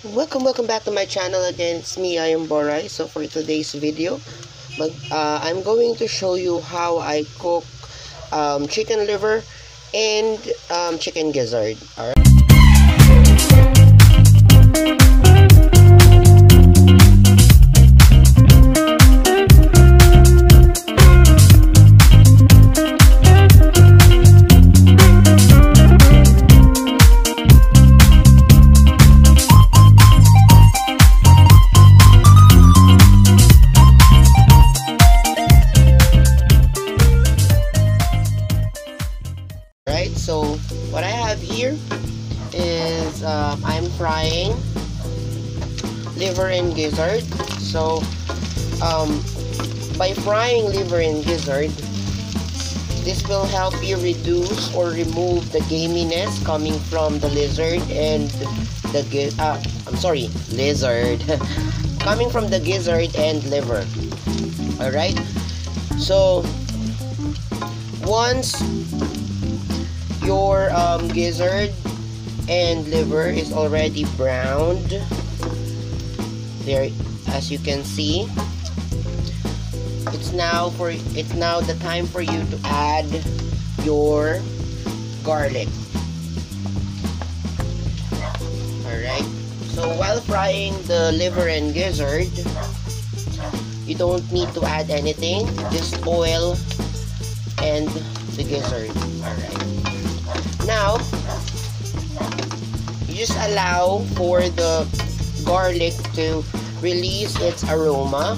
Welcome back to my channel again. It's me, I am Boray. So for today's video, I'm going to show you how I cook chicken liver and chicken gizzard. Alright. So what I have here is I'm frying liver and gizzard. So by frying liver and gizzard, this will help you reduce or remove the gaminess coming from the lizard and the lizard coming from the gizzard and liver. All right. So once your gizzard and liver is already browned there, as you can see, it's now the time for you to add your garlic. Alright, so while frying the liver and gizzard, you don't need to add anything, just oil and the gizzard. Alright, now you just allow for the garlic to release its aroma.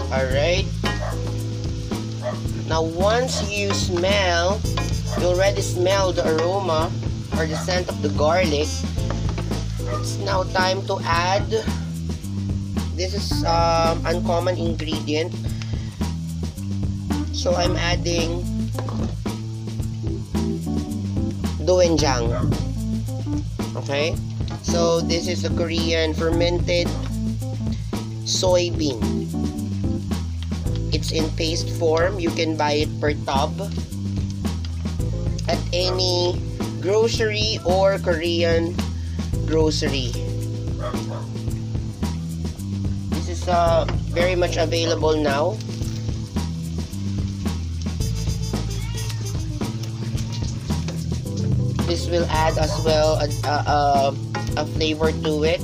Alright, now once you already smell the aroma or the scent of the garlic, it's now time to add, this is uncommon ingredient. So I'm adding doenjang. Okay, so this is a Korean fermented soybean. It's in paste form. You can buy it per tub at any grocery or Korean grocery. This is very much available now. This will add as well a flavor to it.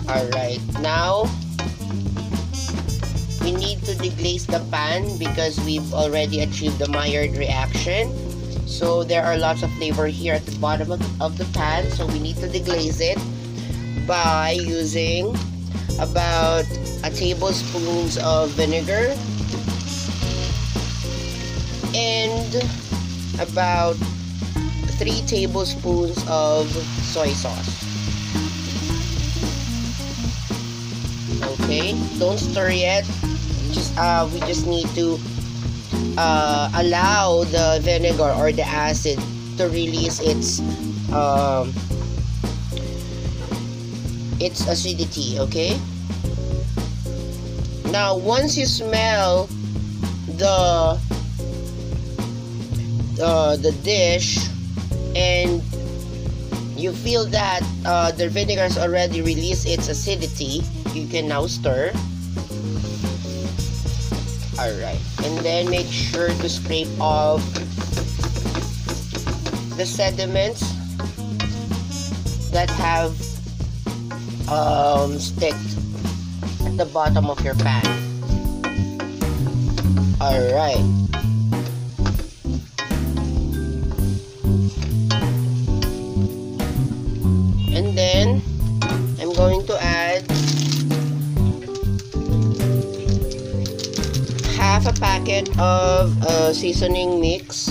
Alright, now we need to deglaze the pan because we've already achieved the Maillard reaction. So there are lots of flavor here at the bottom of the pan, so we need to deglaze it by using about a tablespoon of vinegar and about 3 tablespoons of soy sauce. Okay, don't stir yet. We just need to allow the vinegar or the acid to release its acidity. Okay, now once you smell the dish and you feel that the vinegar has already released its acidity, you can now stir. Alright, and then make sure to scrape off the sediments that have sticked at the bottom of your pan. Alright, and then I'm going to add half a packet of seasoning mix.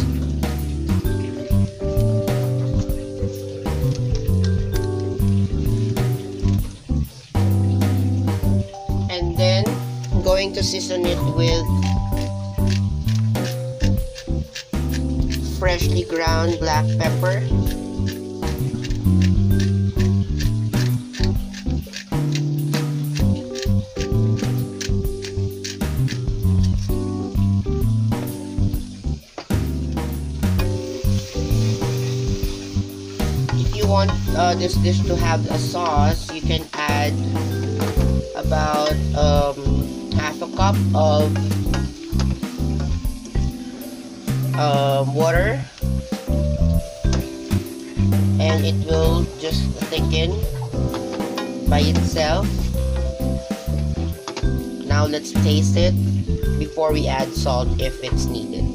And then I'm going to season it with freshly ground black pepper. want this dish to have a sauce, you can add about half a cup of water, and it will just thicken by itself. Now let's taste it before we add salt if it's needed.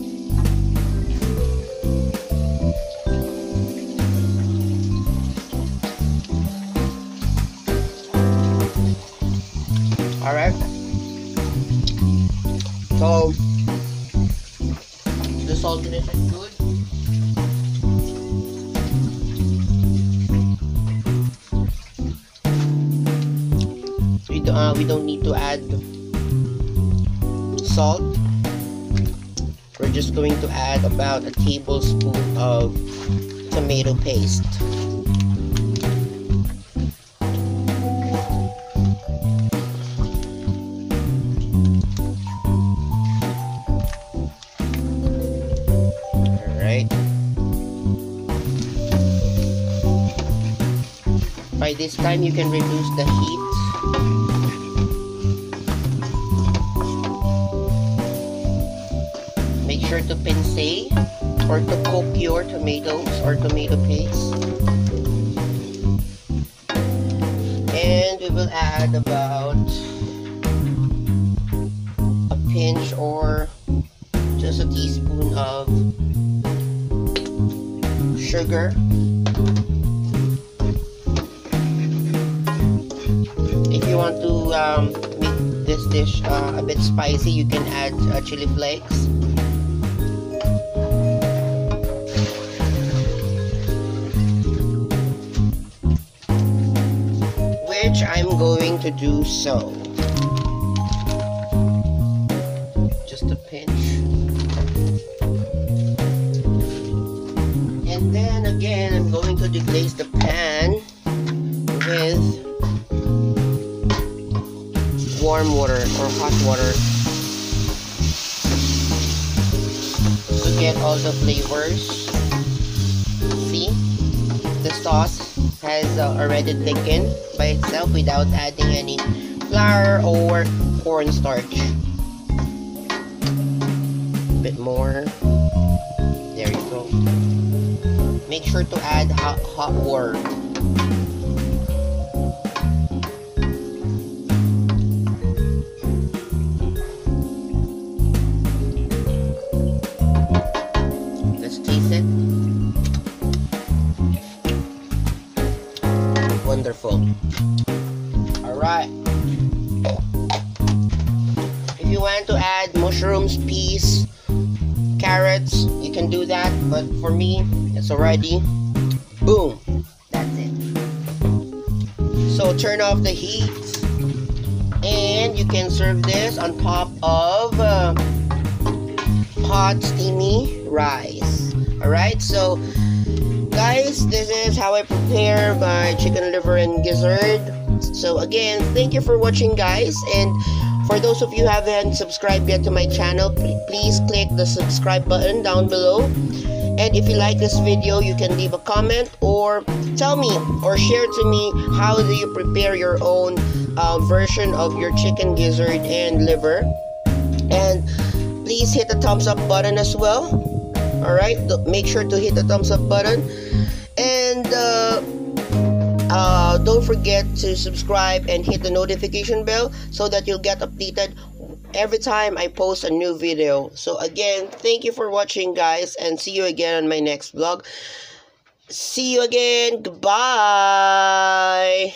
Alright, so the saltiness is good. We don't need to add salt. We're just going to add about a tablespoon of tomato paste. By this time, you can reduce the heat. Make sure to pince or to cook your tomatoes or tomato paste. And we will add about a pinch or just a teaspoon of sugar. If you want to make this dish a bit spicy, you can add chili flakes. Which I'm going to do so. Just a pinch. And then again, I'm going to deglaze the pan with warm water or hot water to get all the flavors. See, the sauce has already thickened by itself without adding any flour or cornstarch. A bit more. There you go. Make sure to add hot water. Wonderful. Alright. If you want to add mushrooms, peas, carrots, you can do that. But for me, it's already boom. That's it. So turn off the heat. And you can serve this on top of hot steamy rice. Alright, so guys, this is how I prepare my chicken liver and gizzard. So again, thank you for watching, guys, and for those of you who haven't subscribed yet to my channel, please click the subscribe button down below. And if you like this video, you can leave a comment or tell me or share to me how do you prepare your own version of your chicken gizzard and liver. And please hit the thumbs up button as well. Alright, make sure to hit the thumbs up button, and don't forget to subscribe and hit the notification bell so that you'll get updated every time I post a new video. So again, thank you for watching, guys, and see you again on my next vlog. See you again. Goodbye.